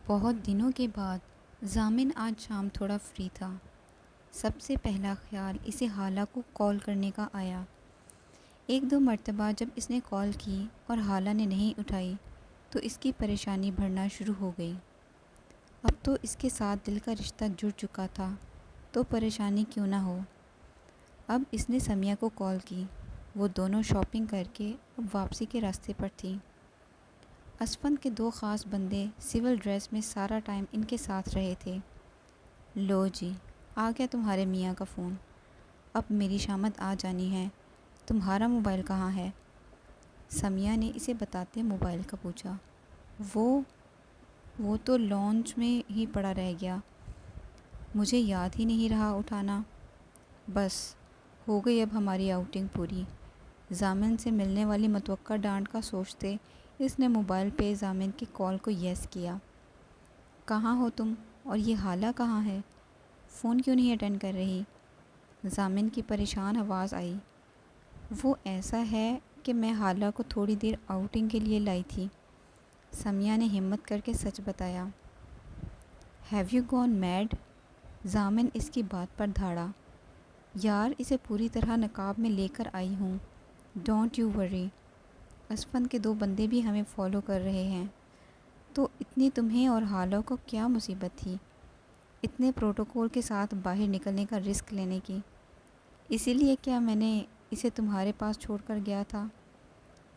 بہت دنوں کے بعد ضامن آج شام تھوڑا فری تھا۔ سب سے پہلا خیال اسے حالہ کو کال کرنے کا آیا۔ ایک دو مرتبہ جب اس نے کال کی اور حالہ نے نہیں اٹھائی تو اس کی پریشانی بڑھنا شروع ہو گئی۔ اب تو اس کے ساتھ دل کا رشتہ جڑ چکا تھا تو پریشانی کیوں نہ ہو۔ اب اس نے سمیہ کو کال کی۔ وہ دونوں شاپنگ کر کے اب واپسی کے راستے پر تھیں۔ اسفند کے دو خاص بندے سول ڈریس میں سارا ٹائم ان کے ساتھ رہے تھے۔ لو جی، آ گیا تمہارے میاں کا فون۔ اب میری شامت آ جانی ہے۔ تمہارا موبائل کہاں ہے؟ سمیہ نے اسے بتاتے موبائل کا پوچھا۔ وہ تو لانچ میں ہی پڑا رہ گیا۔ مجھے یاد ہی نہیں رہا اٹھانا۔ بس ہو گئی اب ہماری آؤٹنگ پوری۔ ضامن سے ملنے والی متوقع ڈانٹ کا سوچتے اس نے موبائل پہ ضامن کی کال کو یس کیا۔ کہاں ہو تم اور یہ حالہ کہاں ہے؟ فون کیوں نہیں اٹینڈ کر رہی؟ ضامن کی پریشان آواز آئی۔ وہ ایسا ہے کہ میں حالہ کو تھوڑی دیر آؤٹنگ کے لیے لائی تھی۔ سمیہ نے ہمت کر کے سچ بتایا۔ Have you gone mad? Zamin اس کی بات پر دھاڑا۔ یار اسے پوری طرح نقاب میں لے کر آئی ہوں۔ ڈونٹ یو وری۔ اسفند کے دو بندے بھی ہمیں فالو کر رہے ہیں۔ تو اتنی تمہیں اور حالہ کو کیا مصیبت تھی اتنے پروٹوکول کے ساتھ باہر نکلنے کا رسک لینے کی؟ اسی لیے کیا میں نے اسے تمہارے پاس چھوڑ کر گیا تھا؟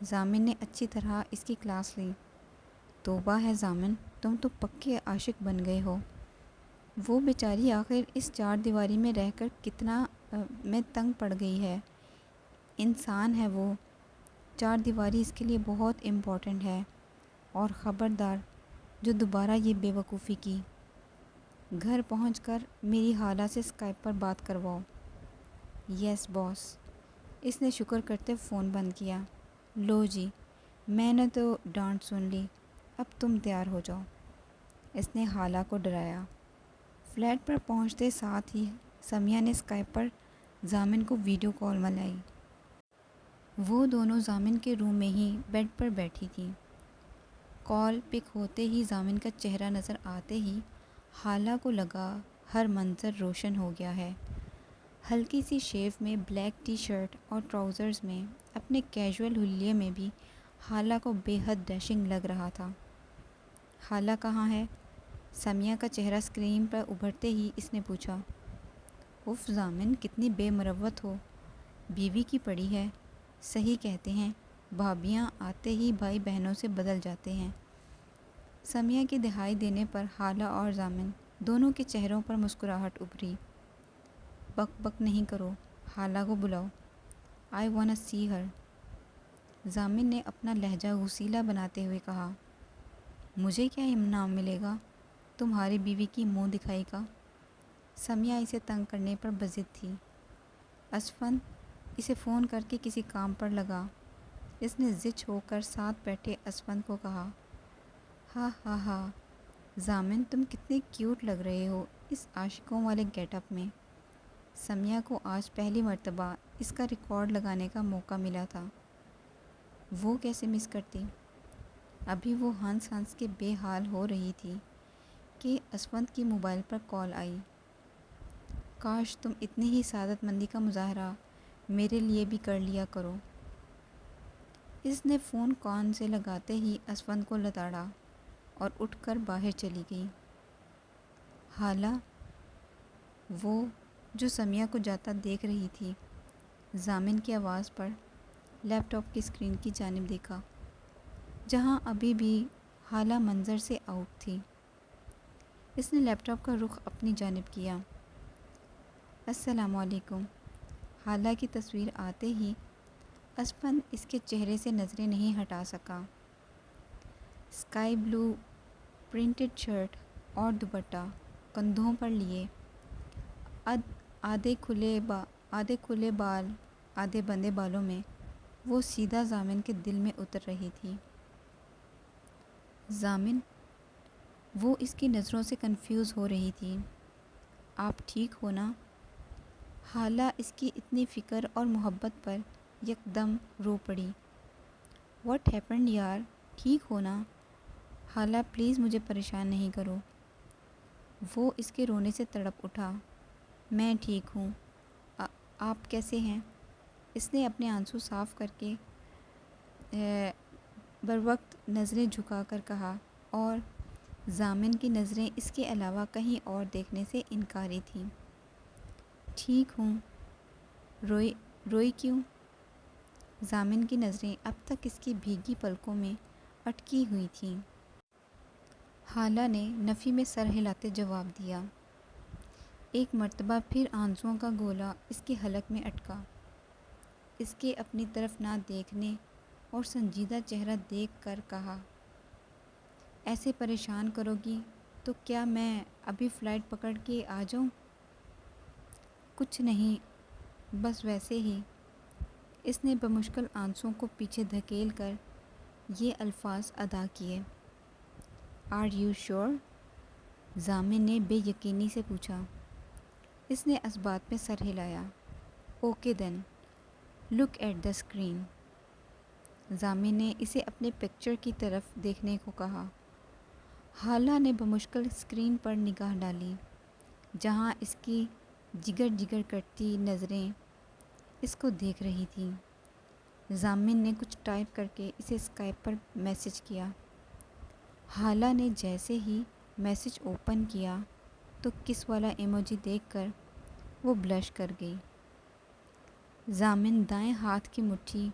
ضامن نے اچھی طرح اس کی کلاس لی۔ توبہ ہے ضامن، تم تو پکے عاشق بن گئے ہو۔ وہ بیچاری آخر اس چار دیواری میں رہ کر کتنا میں تنگ پڑ گئی ہے۔ انسان ہے وہ، چار دیواری اس کے لیے بہت امپورٹنٹ ہے۔ اور خبردار جو دوبارہ یہ بے وقوفی کی۔ گھر پہنچ کر میری حالہ سے اسکائپ پر بات کرواؤ۔ یس باس۔ اس نے شکر کرتے فون بند کیا۔ لو جی، میں نے تو ڈانٹ سن لی، اب تم تیار ہو جاؤ۔ اس نے حالہ کو ڈرایا۔ فلیٹ پر پہنچتے ساتھ ہی سمیہ نے اسکائپ پر ضامن کو ویڈیو کال ملائی۔ وہ دونوں ضامن کے روم میں ہی بیڈ پر بیٹھی تھیں۔ کال پک ہوتے ہی ضامن کا چہرہ نظر آتے ہی حالہ کو لگا ہر منظر روشن ہو گیا ہے۔ ہلکی سی شیو میں بلیک ٹی شرٹ اور ٹراؤزرز میں اپنے کیجول حلیے میں بھی حالہ کو بے حد ڈیشنگ لگ رہا تھا۔ حالہ کہاں ہے؟ سمیہ کا چہرہ اسکرین پر ابھرتے ہی اس نے پوچھا۔ اف ضامن کتنی بے مروت ہو، بیوی کی پڑی ہے۔ صحیح کہتے ہیں، بھابیاں آتے ہی بھائی بہنوں سے بدل جاتے ہیں۔ سمیہ کی دہائی دینے پر حالہ اور ضامن دونوں کے چہروں پر مسکراہٹ ابھری۔ بک بک نہیں کرو، حالہ کو بلاؤ۔ آئی وانٹ سی ہر۔ ضامن نے اپنا لہجہ غصیلا بناتے ہوئے کہا۔ مجھے کیا انعام ملے گا تمہاری بیوی کی منہ دکھائی کا؟ سمیہ اسے تنگ کرنے پر بضد تھی۔ اسفند اسے فون کر کے کسی کام پر لگا۔ اس نے زچ ہو کر ساتھ بیٹھے اسفند کو کہا۔ ہا ہا ہا، ضامن تم کتنے کیوٹ لگ رہے ہو اس عاشقوں والے گیٹ اپ میں۔ سمیہ کو آج پہلی مرتبہ اس کا ریکارڈ لگانے کا موقع ملا تھا۔ وہ کیسے مس کرتی؟ ابھی وہ ہنس ہنس کے بے حال ہو رہی تھی کہ اسفند کی موبائل پر کال آئی۔ کاش تم اتنی ہی سعادت مندی کا مظاہرہ میرے لیے بھی کر لیا کرو۔ اس نے فون کان سے لگاتے ہی اسفند کو لتاڑا اور اٹھ کر باہر چلی گئی۔ حالہ؟ وہ جو سمیہ کو جاتا دیکھ رہی تھی، ضامن کی آواز پر لیپ ٹاپ کی اسکرین کی جانب دیکھا، جہاں ابھی بھی حالہ منظر سے آؤٹ تھی۔ اس نے لیپ ٹاپ کا رخ اپنی جانب کیا۔ السلام علیکم۔ حالہ کی تصویر آتے ہی اسفند اس کے چہرے سے نظریں نہیں ہٹا سکا۔ اسکائی بلو پرنٹڈ شرٹ اور دوپٹہ کندھوں پر لیے، آدھے کھلے بال آدھے بندے بالوں میں وہ سیدھا ضامن کے دل میں اتر رہی تھی۔ ضامن؟ وہ اس کی نظروں سے کنفیوز ہو رہی تھی۔ آپ ٹھیک ہو نا؟ حالہ اس کی اتنی فکر اور محبت پر یکدم رو پڑی۔ واٹ ہیپنڈ یار، ٹھیک ہو نا؟ حالہ پلیز مجھے پریشان نہیں کرو۔ وہ اس کے رونے سے تڑپ اٹھا۔ میں ٹھیک ہوں، آپ کیسے ہیں؟ اس نے اپنے آنسو صاف کر کے بروقت نظریں جھکا کر کہا، اور ضامن کی نظریں اس کے علاوہ کہیں اور دیکھنے سے انکاری تھیں۔ ٹھیک ہوں۔ روئی کیوں؟ ضامن کی نظریں اب تک اس کی بھیگی پلکوں میں اٹکی ہوئی تھیں۔ حالہ نے نفی میں سر ہلاتے جواب دیا۔ ایک مرتبہ پھر آنسوؤں کا گولا اس کے حلق میں اٹکا۔ اس کے اپنی طرف نہ دیکھنے اور سنجیدہ چہرہ دیکھ کر کہا، ایسے پریشان کرو گی تو کیا میں ابھی فلائٹ پکڑ کے آ جاؤں؟ کچھ نہیں، بس ویسے ہی۔ اس نے بمشکل آنسوؤں کو پیچھے دھکیل کر یہ الفاظ ادا کیے۔ Are you sure? ضامن نے بے یقینی سے پوچھا۔ اس نے اس بات میں سر ہلایا۔ Okay then, look at the screen. Zamin نے اسے اپنے پکچر کی طرف دیکھنے کو کہا۔ حالہ نے بمشکل اسکرین پر نگاہ ڈالی، جہاں اس کی جگر جگر کرتی نظریں اس کو دیکھ رہی تھیں۔ ضامن نے کچھ ٹائپ کر کے اسے اسکائپ پر میسج کیا۔ حالہ نے جیسے ہی میسج اوپن کیا تو کس والا ایموجی دیکھ کر وہ بلش کر گئی۔ ضامن دائیں ہاتھ کی مٹھی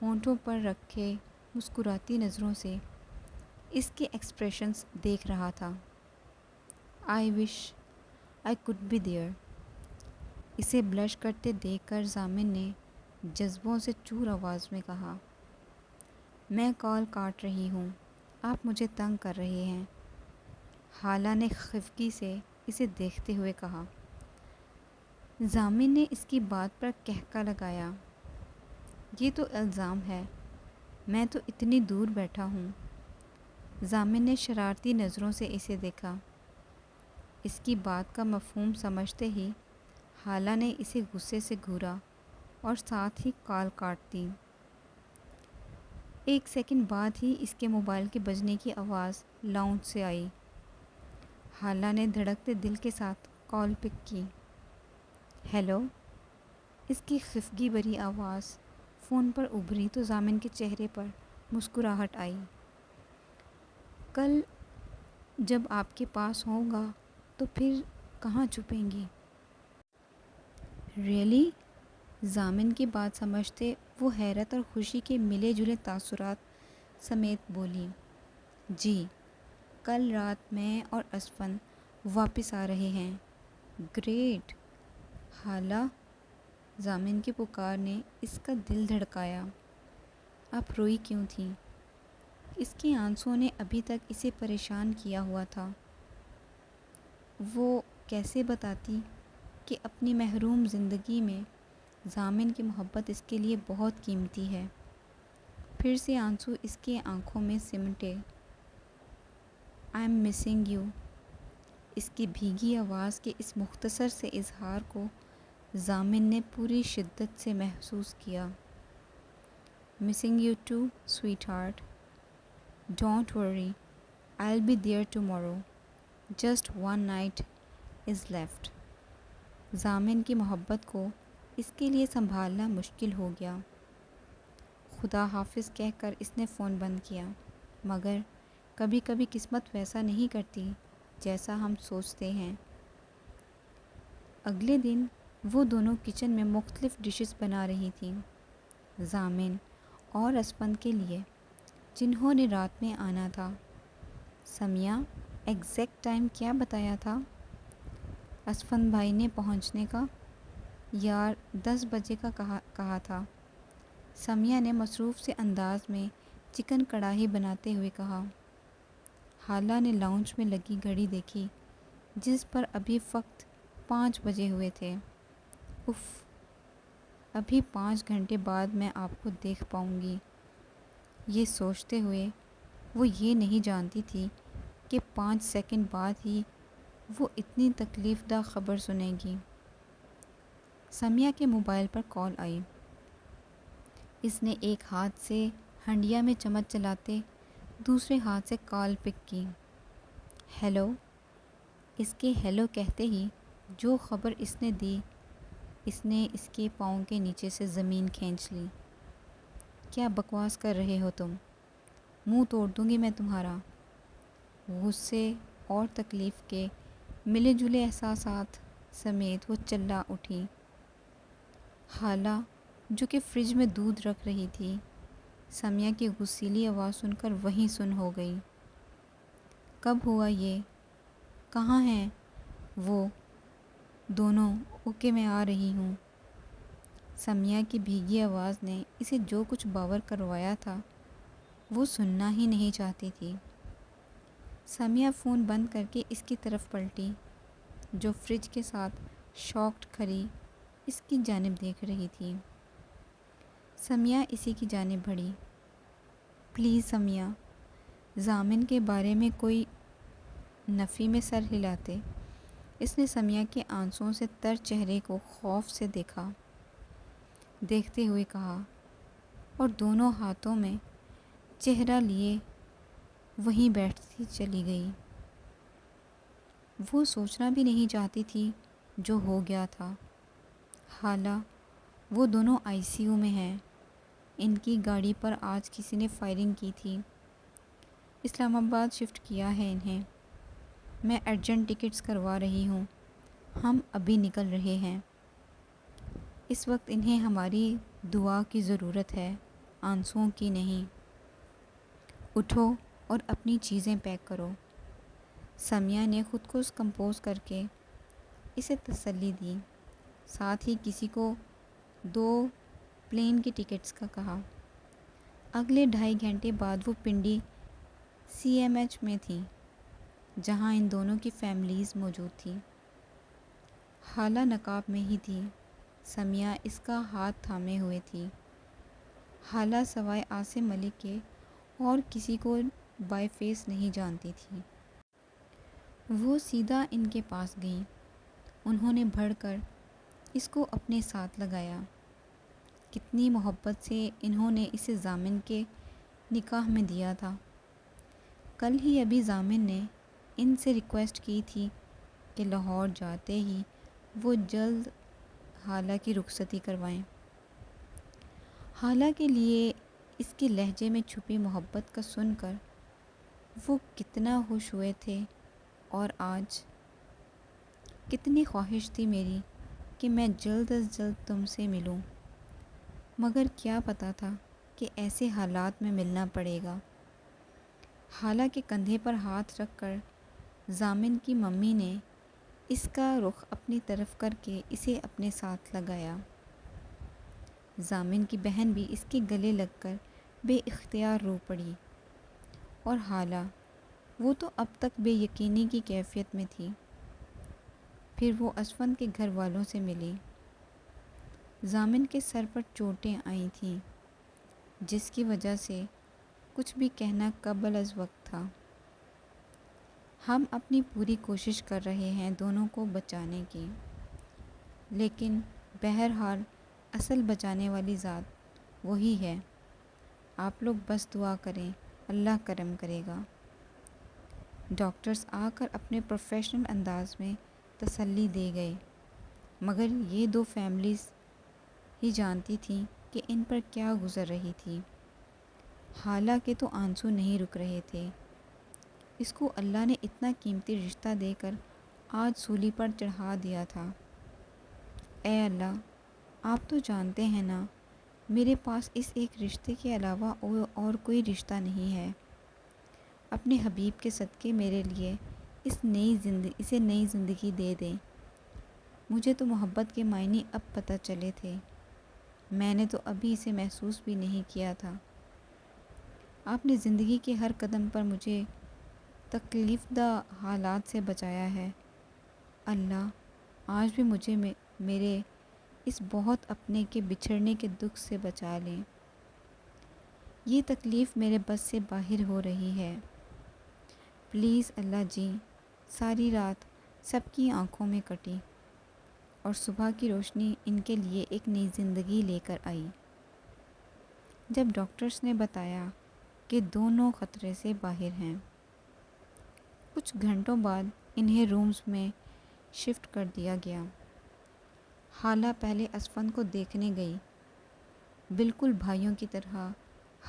ہونٹوں پر رکھے مسکراتی نظروں سے اس کے ایکسپریشنز دیکھ رہا تھا۔ آئی وش آئی کوڈ بی دیئر۔ اسے بلش کرتے دیکھ کر ضامن نے جذبوں سے چور آواز میں کہا، میں کال کاٹ رہی ہوں، آپ مجھے تنگ کر رہے ہیں۔ حالہ نے خفگی سے اسے دیکھتے ہوئے کہا۔ ضامن نے اس کی بات پر کہکا لگایا، یہ تو الزام ہے، میں تو اتنی دور بیٹھا ہوں۔ ضامن نے شرارتی نظروں سے اسے دیکھا۔ اس کی بات کا مفہوم سمجھتے ہی حالہ نے اسے غصے سے گھورا اور ساتھ ہی کال کاٹ دی۔ ایک سیکنڈ بعد ہی اس کے موبائل کے بجنے کی آواز لاؤنج سے آئی۔ حالہ نے دھڑکتے دل کے ساتھ کال پک کی۔ ہیلو؟ اس کی خفگی بھری آواز فون پر ابھری تو ضامن کے چہرے پر مسکراہٹ آئی۔ کل جب آپ کے پاس ہوں گا تو پھر کہاں چھپیں گی؟ ریئلی؟ ضامن کی بات سمجھتے وہ حیرت اور خوشی کے ملے جلے تاثرات سمیت بولی، جی، کل رات میں اور اسفن واپس آ رہے ہیں۔ گریٹ! حالہ! ضامن کی پکار نے اس کا دل دھڑکایا۔ آپ روئی کیوں تھیں؟ اس کے آنسوؤں نے ابھی تک اسے پریشان کیا ہوا تھا۔ وہ کیسے بتاتی کہ اپنی محروم زندگی میں ضامن کی محبت اس کے لیے بہت قیمتی ہے؟ پھر سے آنسو اس کے آنکھوں میں سمٹے۔ I am missing you. اس کی بھیگی آواز کے اس مختصر سے اظہار کو ضامن نے پوری شدت سے محسوس کیا۔ Missing you too sweetheart. Don't worry, I will be there tomorrow. Just one night is left. Zamin کی محبت کو اس کے لیے سنبھالنا مشکل ہو گیا۔ خدا حافظ کہہ کر اس نے فون بند کیا، مگر کبھی کبھی قسمت ویسا نہیں کرتی جیسا ہم سوچتے ہیں۔ اگلے دن وہ دونوں کچن میں مختلف ڈشز بنا رہی تھیں، ضامن اور اسفند کے لیے، جنہوں نے رات میں آنا تھا۔ سمیہ، ایگزیکٹ ٹائم کیا بتایا تھا اسفند بھائی نے پہنچنے کا؟ یار 10 بجے کا کہا تھا، سمیہ نے مصروف سے انداز میں چکن کڑھائی بناتے ہوئے کہا۔ حالہ نے لاؤنج میں لگی گھڑی دیکھی، جس پر ابھی وقت 5 بجے ہوئے تھے۔ اف، ابھی 5 گھنٹے بعد میں آپ کو دیکھ پاؤں گی، یہ سوچتے ہوئے وہ یہ نہیں جانتی تھی کہ 5 سیکنڈ بعد ہی وہ اتنی تکلیف دہ خبر سنے گی۔ سمیہ کے موبائل پر کال آئی۔ اس نے ایک ہاتھ سے ہنڈیا میں چمچ چلاتے دوسرے ہاتھ سے کال پک کی۔ ہیلو۔ اس کے ہیلو کہتے ہی جو خبر اس نے دی، اس نے اس کے پاؤں کے نیچے سے زمین کھینچ لی۔ کیا بکواس کر رہے ہو تم؟ منہ توڑ دوں گی میں تمہارا۔ غصے اور تکلیف کے ملے جلے احساسات سمیت وہ چلا اٹھی۔ خالہ جو کہ فریج میں دودھ رکھ رہی تھی، سمیہ کی غصیلی آواز سن کر وہیں سن ہو گئی۔ کب ہوا یہ؟ کہاں ہیں وہ دونوں؟ اوکے میں آ رہی ہوں۔ سمیہ کی بھیگی آواز نے اسے جو کچھ باور کروایا تھا وہ سننا ہی نہیں چاہتی تھی۔ سمیہ فون بند کر کے اس کی طرف پلٹی، جو فریج کے ساتھ شاکڈ کھڑی اس کی جانب دیکھ رہی تھی۔ سمیہ اسی کی جانب بڑھی۔ پلیز سمیہ۔ ضامن کے بارے میں کوئی نفی میں سر ہلاتے اس نے سمیہ کے آنسوؤں سے تر چہرے کو خوف سے دیکھتے ہوئے کہا، اور دونوں ہاتھوں میں چہرہ لیے وہیں بیٹھتی چلی گئی۔ وہ سوچنا بھی نہیں چاہتی تھی جو ہو گیا تھا۔ خالہ وہ دونوں آئی سی یو میں ہیں۔ ان کی گاڑی پر آج کسی نے فائرنگ کی تھی۔ اسلام آباد شفٹ کیا ہے انہیں۔ میں ارجنٹ ٹکٹس کروا رہی ہوں۔ ہم ابھی نکل رہے ہیں۔ اس وقت انہیں ہماری دعا کی ضرورت ہے، آنسوؤں کی نہیں۔ اٹھو اور اپنی چیزیں پیک کرو۔ سمیہ نے خود کو کمپوز کر کے اسے تسلی دی، ساتھ ہی کسی کو 2 پلین کی ٹکٹس کا کہا۔ اگلے 2.5 گھنٹے بعد وہ پنڈی CMH میں تھی، جہاں ان دونوں کی فیملیز موجود تھیں۔ خالہ نقاب میں ہی تھی، سمیہ اس کا ہاتھ تھامے ہوئے تھی۔ خالہ سوائے عاصم ملک کے اور کسی کو بائی فیس نہیں جانتی تھی۔ وہ سیدھا ان کے پاس گئیں۔ انہوں نے بڑھ کر اس کو اپنے ساتھ لگایا۔ کتنی محبت سے انہوں نے اسے ضامن کے نکاح میں دیا تھا۔ کل ہی ابھی ضامن نے ان سے ریکویسٹ کی تھی کہ لاہور جاتے ہی وہ جلد خالہ کی رخصتی کروائیں۔ خالہ کے لیے اس کے لہجے میں چھپی محبت کا سن کر وہ کتنا خوش ہوئے تھے، اور آج کتنی خواہش تھی میری کہ میں جلد از جلد تم سے ملوں، مگر کیا پتہ تھا کہ ایسے حالات میں ملنا پڑے گا۔ خالہ کے کندھے پر ہاتھ رکھ کر ضامن کی ممی نے اس کا رخ اپنی طرف کر کے اسے اپنے ساتھ لگایا۔ ضامن کی بہن بھی اس کے گلے لگ کر بے اختیار رو پڑی، اور خالہ وہ تو اب تک بے یقینی کی کیفیت میں تھی۔ پھر وہ اسفند کے گھر والوں سے ملی۔ ضامن کے سر پر چوٹیں آئی تھیں، جس کی وجہ سے کچھ بھی کہنا قبل از وقت تھا۔ ہم اپنی پوری کوشش کر رہے ہیں دونوں کو بچانے کی، لیکن بہرحال اصل بچانے والی ذات وہی ہے۔ آپ لوگ بس دعا کریں، اللہ کرم کرے گا۔ ڈاکٹرز آ کر اپنے پروفیشنل انداز میں تسلی دے گئے، مگر یہ 2 فیملیز ہی جانتی تھیں کہ ان پر کیا گزر رہی تھی۔ خالہ کے تو آنسو نہیں رک رہے تھے۔ اس کو اللہ نے اتنا قیمتی رشتہ دے کر آج سولی پر چڑھا دیا تھا۔ اے اللہ، آپ تو جانتے ہیں نا، میرے پاس اس ایک رشتے کے علاوہ اور کوئی رشتہ نہیں ہے۔ اپنے حبیب کے صدقے میرے لیے اسے نئی زندگی دے دیں۔ مجھے تو محبت کے معنی اب پتہ چلے تھے، میں نے تو ابھی اسے محسوس بھی نہیں کیا تھا۔ آپ نے زندگی کے ہر قدم پر مجھے تکلیف دہ حالات سے بچایا ہے۔ اللہ آج بھی مجھے میرے اس بہت اپنے کے بچھڑنے کے دکھ سے بچا لیں۔ یہ تکلیف میرے بس سے باہر ہو رہی ہے، پلیز اللہ جی۔ ساری رات سب کی آنکھوں میں کٹی، اور صبح کی روشنی ان کے لیے ایک نئی زندگی لے کر آئی۔ جب ڈاکٹرز نے بتایا کہ دونوں خطرے سے باہر ہیں۔ کچھ گھنٹوں بعد انہیں رومز میں شفٹ کر دیا گیا۔ حالہ پہلے اسفند کو دیکھنے گئی۔ بالکل بھائیوں کی طرح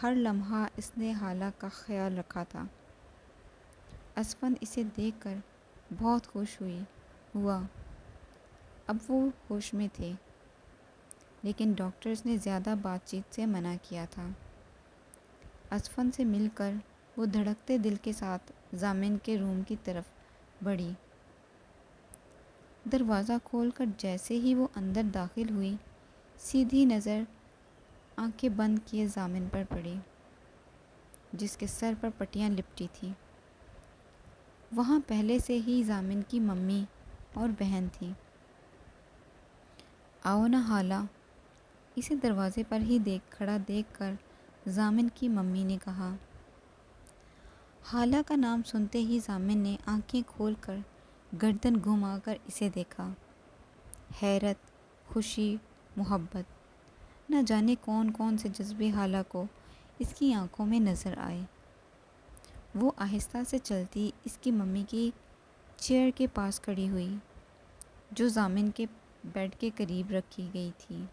ہر لمحہ اس نے حالہ کا خیال رکھا تھا۔ اسفند اسے دیکھ کر بہت خوش ہوا۔ اب وہ ہوش میں تھے، لیکن ڈاکٹرز نے زیادہ بات چیت سے منع کیا تھا۔ اسفند سے مل کر وہ دھڑکتے دل کے ساتھ ضامن کے روم کی طرف بڑھی۔ دروازہ کھول کر جیسے ہی وہ اندر داخل ہوئی، سیدھی نظر آنکھیں بند کیے ضامن پر پڑی، جس کے سر پر پٹیاں لپٹی تھیں۔ وہاں پہلے سے ہی ضامن کی ممی اور بہن تھی۔ آؤ نا حالہ، اسے دروازے پر ہی کھڑا دیکھ کر ضامن کی ممی نے کہا۔ حالہ کا نام سنتے ہی ضامن نے آنکھیں کھول کر گردن گھما کر اسے دیکھا۔ حیرت، خوشی، محبت، نہ جانے کون کون سے جذبے حالہ کو اس کی آنکھوں میں نظر آئے۔ وہ آہستہ سے چلتی اس کی ممی کی چیئر کے پاس کھڑی ہوئی، جو ضامن کے بیڈ کے قریب رکھی گئی تھی۔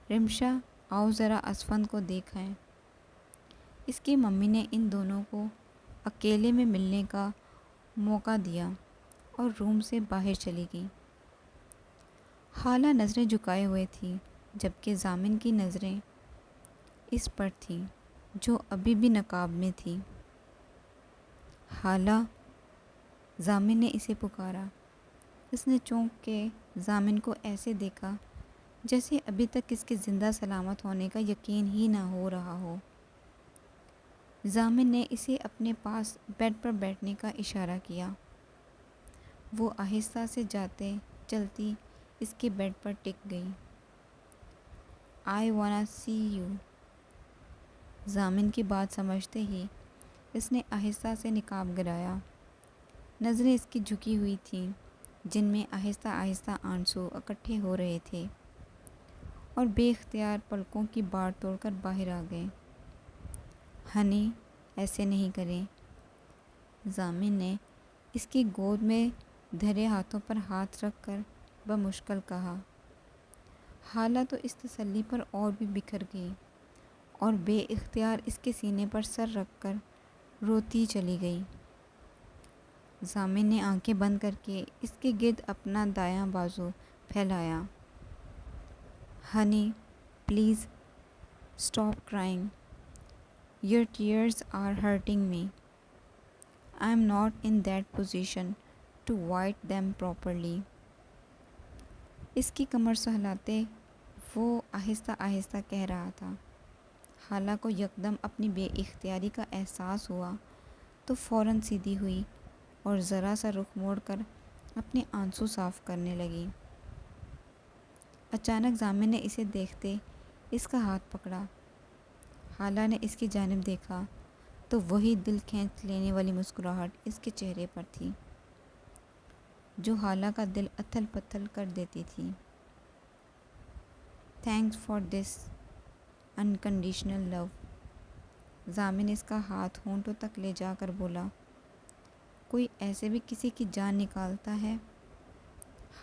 رمشا، آؤ ذرا اسفند کو دیکھیں۔ اس کی ممی نے ان دونوں کو اکیلے میں ملنے کا موقع دیا اور روم سے باہر چلی گئی۔ حالہ نظریں جھکائے ہوئے تھی، جبکہ ضامن کی نظریں اس پر تھیں، جو ابھی بھی نقاب میں تھی۔ حالہ، ضامن نے اسے پکارا۔ اس نے چونک کے ضامن کو ایسے دیکھا جیسے ابھی تک اس کے زندہ سلامت ہونے کا یقین ہی نہ ہو رہا ہو۔ ضامن نے اسے اپنے پاس بیڈ پر بیٹھنے کا اشارہ کیا۔ وہ آہستہ سے چلتی اس کے بیڈ پر ٹک گئی۔ آئی وانا سی یو۔ ضامن کی بات سمجھتے ہی اس نے آہستہ سے نقاب گرایا۔ نظریں اس کی جھکی ہوئی تھیں، جن میں آہستہ آہستہ آنسو اکٹھے ہو رہے تھے اور بے اختیار پلکوں کی باڑ توڑ کر باہر آ گئے۔ ہنی، ایسے نہیں کریں۔ ضامن نے اس کی گود میں دھرے ہاتھوں پر ہاتھ رکھ کر بمشکل کہا۔ حالہ تو اس تسلی پر اور بھی بکھر گئی اور بے اختیار اس کے سینے پر سر رکھ کر روتی چلی گئی۔ ضامن نے آنکھیں بند کر کے اس کے گرد اپنا دایاں بازو پھیلایا۔ Honey, please stop crying. Your tears are hurting me. I am not in that position to wipe them properly. اس کی کمر سہلاتے وہ آہستہ آہستہ کہہ رہا تھا۔ حالہ کو یکدم اپنی بے اختیاری کا احساس ہوا تو فوراً سیدھی ہوئی اور ذرا سا رخ موڑ کر اپنے آنسو صاف کرنے لگی۔ اچانک ضامن نے اسے دیکھتے اس کا ہاتھ پکڑا۔ حالہ نے اس کی جانب دیکھا تو وہی دل کھینچ لینے والی مسکراہٹ اس کے چہرے پر تھی، جو حالہ کا دل اتھل پتھل کر دیتی تھی۔ تھینکس فار دس انکنڈیشنل لو۔ ضامن اس کا ہاتھ ہونٹوں تک لے جا کر بولا۔ کوئی ایسے بھی کسی کی جان نکالتا ہے؟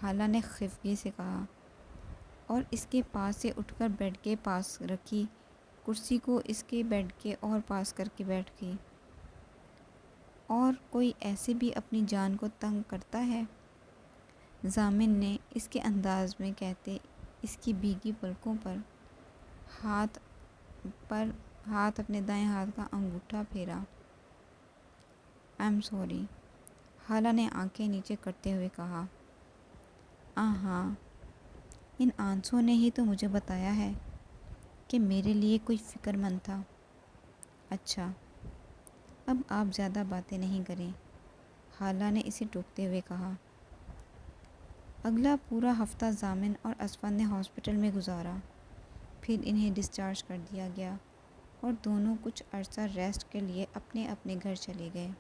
حالہ نے خفگی سے کہا اور اس کے پاس سے اٹھ کر بیڈ کے پاس رکھی کرسی کو اس کے بیڈ کے اور پاس کر کے بیٹھ گئی۔ اور کوئی ایسے بھی اپنی جان کو تنگ کرتا ہے؟ ضامن نے اس کے انداز میں کہتے اس کی بھیگی پلکوں پر ہاتھ اپنے دائیں ہاتھ کا انگوٹھا پھیرا۔ آئی ایم سوری، حالہ نے آنکھیں نیچے کرتے ہوئے کہا۔ ہاں، ان آنسوؤں نے ہی تو مجھے بتایا ہے کہ میرے لیے کوئی فکر مند تھا۔ اچھا، اب آپ زیادہ باتیں نہیں کریں، حالہ نے اسے ٹوکتے ہوئے کہا۔ اگلا پورا ہفتہ ضامن اور اسفند نے ہاسپٹل میں گزارا، پھر انہیں ڈسچارج کر دیا گیا اور دونوں کچھ عرصہ ریسٹ کے لیے اپنے اپنے گھر چلے گئے۔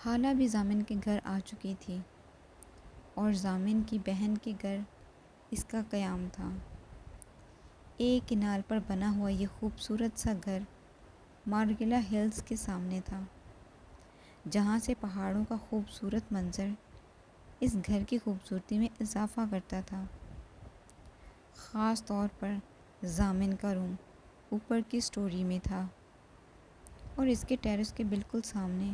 حالہ بھی ضامن کے گھر آ چکی تھی اور ضامن کی بہن کے گھر اس کا قیام تھا۔ ایک کنال پر بنا ہوا یہ خوبصورت سا گھر مارگلا ہلز کے سامنے تھا، جہاں سے پہاڑوں کا خوبصورت منظر اس گھر کی خوبصورتی میں اضافہ کرتا تھا۔ خاص طور پر ضامن کا روم اوپر کی سٹوری میں تھا اور اس کے ٹیرس کے بالکل سامنے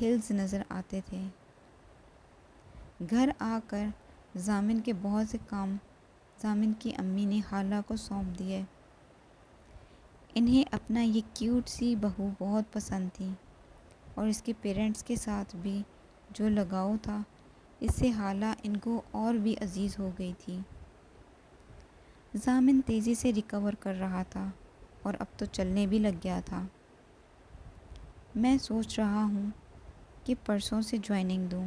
ہلز نظر آتے تھے۔ گھر آ کر ضامن کے بہت سے کام ضامن کی امی نے خالہ کو سونپ دیے۔ انہیں اپنا یہ کیوٹ سی بہو بہت پسند تھی اور اس کے پیرنٹس کے ساتھ بھی جو لگاؤ تھا، اس سے خالہ ان کو اور بھی عزیز ہو گئی تھی۔ ضامن تیزی سے ریکور کر رہا تھا اور اب تو چلنے بھی لگ گیا تھا۔ میں سوچ رہا ہوں کہ پرسوں سے جوائننگ دوں،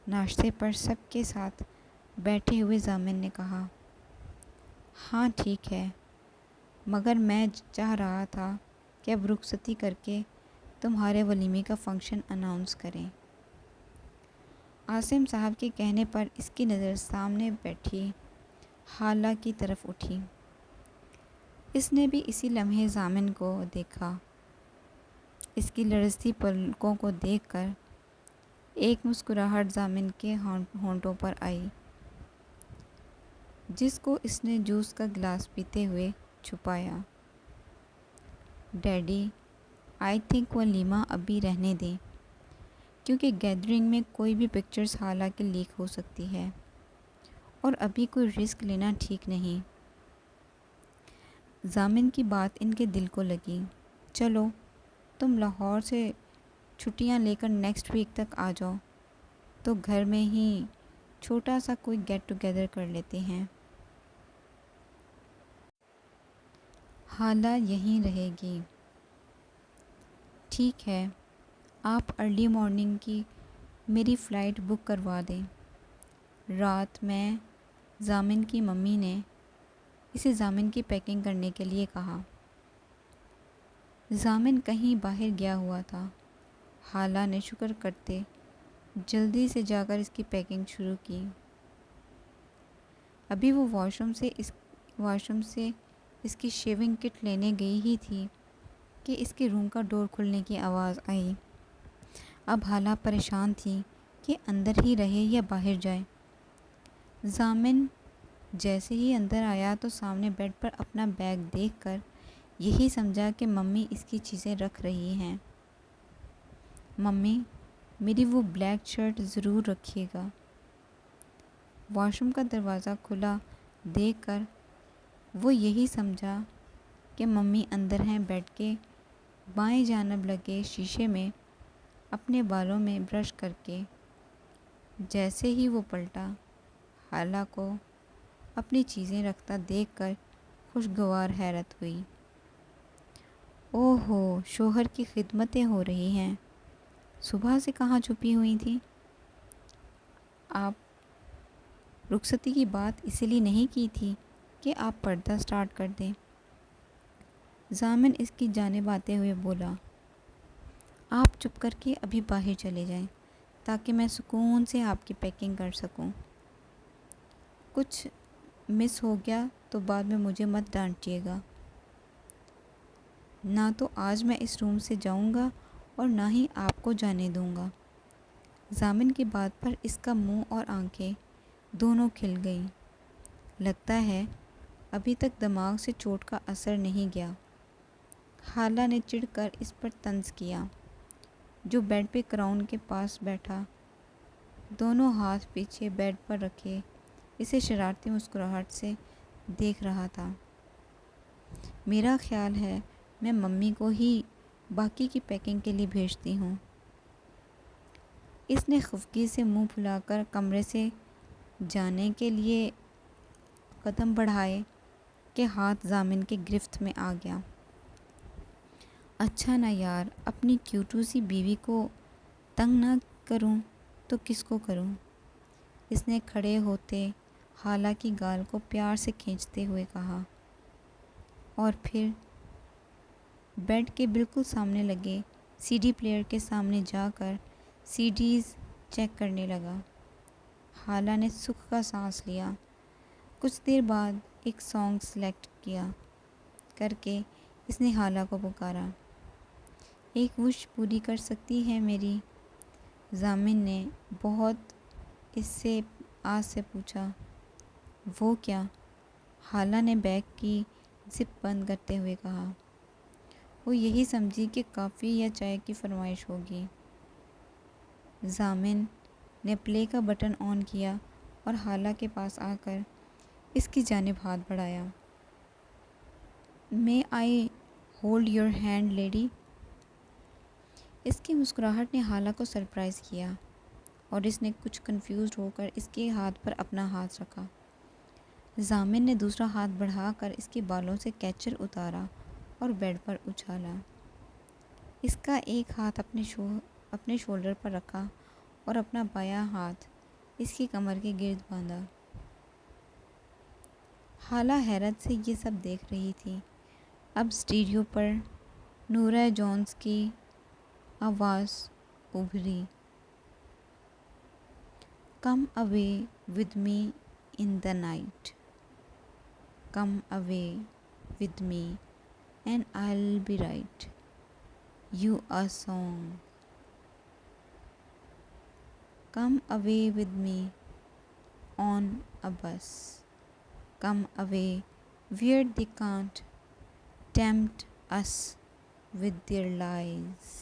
ناشتے پر سب کے ساتھ بیٹھے ہوئے ضامن نے کہا۔ ہاں ٹھیک ہے، مگر میں چاہ رہا تھا کہ اب رخصتی کر کے تمہارے ولیمے کا فنکشن اناؤنس کریں۔ عاصم صاحب کے کہنے پر اس کی نظر سامنے بیٹھی خالہ کی طرف اٹھی۔ اس نے بھی اسی لمحے ضامن کو دیکھا۔ اس کی لرزتی پلکوں کو دیکھ کر ایک مسکراہٹ ضامن کے ہونٹوں پر آئی، جس کو اس نے جوس کا گلاس پیتے ہوئے چھپایا۔ ڈیڈی، آئی تھنک ولیمہ ابھی رہنے دیں، کیونکہ گیدرنگ میں کوئی بھی پکچرز خالہ کے لیک ہو سکتی ہے اور ابھی کوئی رسک لینا ٹھیک نہیں۔ ضامن کی بات ان کے دل کو لگی۔ چلو تم لاہور سے چھٹیاں لے کر نیکسٹ ویک تک آ جاؤ تو گھر میں ہی چھوٹا سا کوئی گیٹ ٹوگیدر کر لیتے ہیں۔ خالہ یہیں رہے گی؟ ٹھیک ہے، آپ ارلی مارننگ کی میری فلائٹ بک کروا دیں۔ رات میں ضامن کی ممی نے اسے ضامن کی پیکنگ کرنے کے لیے کہا۔ ضامن کہیں باہر گیا ہوا تھا۔ خالہ نے شکر کرتے جلدی سے جا کر اس کی پیکنگ شروع کی۔ ابھی وہ واش روم سے اس کی شیونگ کٹ لینے گئی ہی تھی کہ اس کے روم کا ڈور کھلنے کی آواز آئی۔ اب خالہ پریشان تھی کہ اندر ہی رہے یا باہر جائے۔ ضامن جیسے ہی اندر آیا تو سامنے بیڈ پر اپنا بیگ دیکھ کر یہی سمجھا کہ ممی اس کی چیزیں رکھ رہی ہیں۔ ممی، میری وہ بلیک شرٹ ضرور رکھیے گا۔ واش روم کا دروازہ کھلا دیکھ کر وہ یہی سمجھا کہ ممی اندر ہیں۔ بیڈ کے بائیں جانب لگے شیشے میں اپنے بالوں میں برش کر کے جیسے ہی وہ پلٹا، خالہ کو اپنی چیزیں رکھتا دیکھ کر خوشگوار حیرت ہوئی۔ اوہ ہو، شوہر کی خدمتیں ہو رہی ہیں۔ صبح سے کہاں چھپی ہوئی تھیں؟ آپ رخصتی کی بات اسی لیے نہیں کی تھی کہ آپ پردہ سٹارٹ کر دیں؟ ضامن اس کی جانب آتے ہوئے بولا۔ آپ چپ کر کے ابھی باہر چلے جائیں تاکہ میں سکون سے آپ کی پیکنگ کر سکوں۔ کچھ مس ہو گیا تو بعد میں مجھے مت ڈانٹیے گا۔ نہ تو آج میں اس روم سے جاؤں گا اور نہ ہی آپ کو جانے دوں گا۔ ضامن کی بات پر اس کا منہ اور آنکھیں دونوں کھل گئیں۔ لگتا ہے ابھی تک دماغ سے چوٹ کا اثر نہیں گیا۔ خالہ نے چڑھ کر اس پر طنز کیا، جو بیڈ پہ کراؤن کے پاس بیٹھا دونوں ہاتھ پیچھے بیڈ پر رکھے اسے شرارتی مسکراہٹ سے دیکھ رہا تھا۔ میرا خیال ہے میں ممی کو ہی باقی کی پیکنگ کے لیے بھیجتی ہوں۔ اس نے خفگی سے منہ پھلا کر کمرے سے جانے کے لیے قدم بڑھائے کہ ہاتھ ضامن کے گرفت میں آ گیا۔ اچھا نا یار، اپنی کیوٹو سی بیوی کو تنگ نہ کروں تو کس کو کروں؟ اس نے کھڑے ہوتے خالہ کی گال کو پیار سے کھینچتے ہوئے کہا اور پھر بیڈ کے بالکل سامنے لگے سی ڈی پلیئر کے سامنے جا کر سی ڈیز چیک کرنے لگا۔ خالہ نے سکھ کا سانس لیا۔ کچھ دیر بعد ایک سانگ سلیکٹ کیا کر کے اس نے حالہ کو پکارا۔ ایک وش پوری کر سکتی ہے میری؟ ضامن نے بہت اس سے آس سے پوچھا۔ وہ کیا؟ حالہ نے بیگ کی زپ بند کرتے ہوئے کہا۔ وہ یہی سمجھی کہ کافی یا چائے کی فرمائش ہوگی۔ ضامن نے پلے کا بٹن آن کیا اور حالہ کے پاس آ کر اس کی جانب ہاتھ بڑھایا۔ May I hold your hand lady? اس کی مسکراہٹ نے حالہ کو سرپرائز کیا اور اس نے کچھ کنفیوزڈ ہو کر اس کے ہاتھ پر اپنا ہاتھ رکھا۔ ضامن نے دوسرا ہاتھ بڑھا کر اس کے بالوں سے کیچر اتارا اور بیڈ پر اچھالا۔ اس کا ایک ہاتھ اپنے شولڈر پر رکھا اور اپنا بایاں ہاتھ اس کی کمر کے گرد باندھا۔ حالہ حیرت سے یہ سب دیکھ رہی تھی۔ اب اسٹیریو پر نورہ جونز کی آواز ابھری۔ Come away with me in the night, come away with me and I'll be right you a song. Come away with me on a bus. Come away where they can't tempt us with their lies.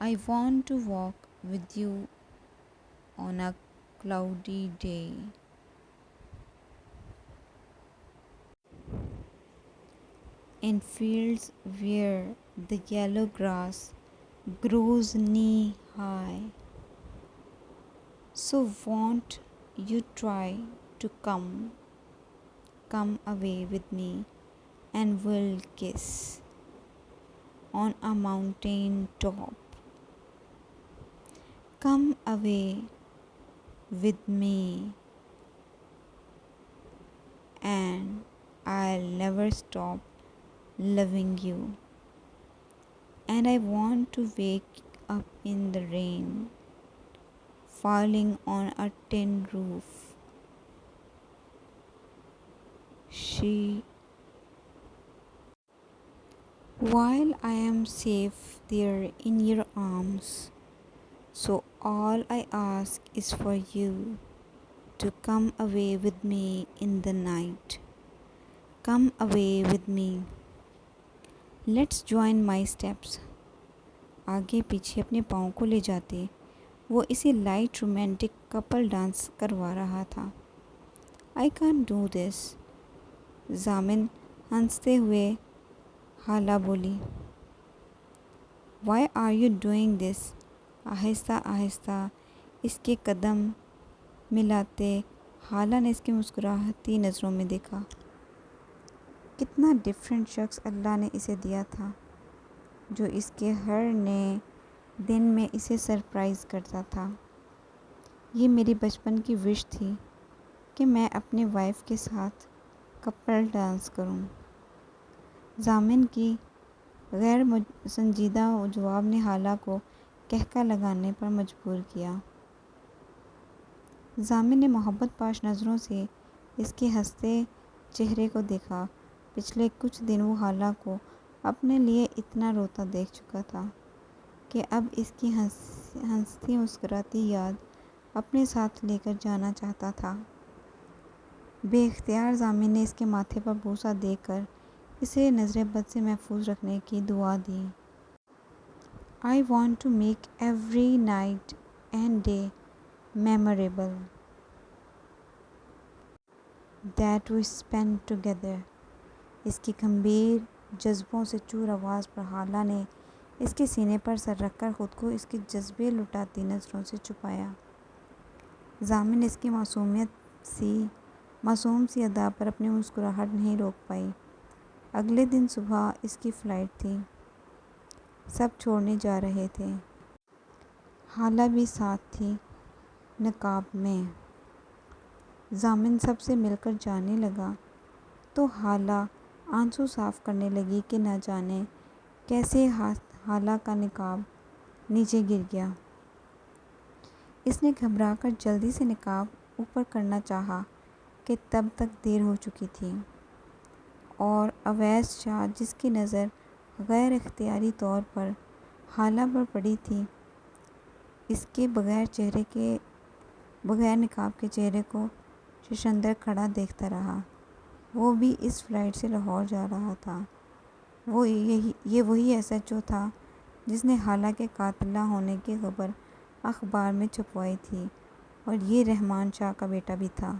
I want to walk with you on a cloudy day. In fields where the yellow grass grows knee high. So won't you try to come away with me and we'll kiss on a mountain top. Come away with me and I'll never stop loving you. And I want to wake up in the rain, falling on a tin roof. While I am safe there in your arms, so all I ask is for you to come away with me in the night. Come away with me. Let's join my steps. آگے پیچھے اپنے پاؤں کو لے جاتے وہ اسے light romantic Kapil dance کروا رہا تھا۔ I can't do this. ضامن ہنستے ہوئے حالہ بولی۔ Why are you doing this? آہستہ آہستہ اس کے قدم ملاتے حالہ نے اس کے مسکراتی نظروں میں دیکھا۔ کتنا ڈیفرنٹ شخص اللہ نے اسے دیا تھا، جو اس کے ہر نئے دن میں اسے سرپرائز کرتا تھا۔ یہ میری بچپن کی وش تھی کہ میں اپنے وائف کے ساتھ کپل ڈانس کروں۔ ضامن کی غیر سنجیدہ جواب نے حالہ کو قہقہ لگانے پر مجبور کیا۔ ضامن نے محبت پاش نظروں سے اس کے ہنستے چہرے کو دیکھا۔ پچھلے کچھ دن وہ حالہ کو اپنے لیے اتنا روتا دیکھ چکا تھا کہ اب اس کی ہنستی مسکراتی یاد اپنے ساتھ لے کر جانا چاہتا تھا۔ بے اختیار ضامن نے اس کے ماتھے پر بوسہ دے کر اسے نظر بد سے محفوظ رکھنے کی دعا دی۔ I want to make every night and day memorable that we spend together. اس کی گمبھیر جذبوں سے چور آواز پر حالہ نے اس کے سینے پر سر رکھ کر خود کو اس کے جذبے لٹاتی نظروں سے چھپایا۔ ضامن اس کی معصوم سی ادا پر اپنی مسکراہٹ نہیں روک پائی۔ اگلے دن صبح اس کی فلائٹ تھی۔ سب چھوڑنے جا رہے تھے۔ حالہ بھی ساتھ تھی، نقاب میں۔ ضامن سب سے مل کر جانے لگا تو حالہ آنسو صاف کرنے لگی کہ نہ جانے کیسے حالہ کا نقاب نیچے گر گیا۔ اس نے گھبرا کر جلدی سے نقاب اوپر کرنا چاہا کہ تب تک دیر ہو چکی تھی، اور اویس شاہ جس کی نظر غیر اختیاری طور پر حالہ پر پڑی تھی، اس کے بغیر نقاب کے چہرے کو ششندر کھڑا دیکھتا رہا۔ وہ بھی اس فلائٹ سے لاہور جا رہا تھا۔ یہ وہی ایس ایچ او تھا جس نے حالہ کے قاتل نہ ہونے کی خبر اخبار میں چھپوائی تھی، اور یہ رحمان شاہ کا بیٹا بھی تھا۔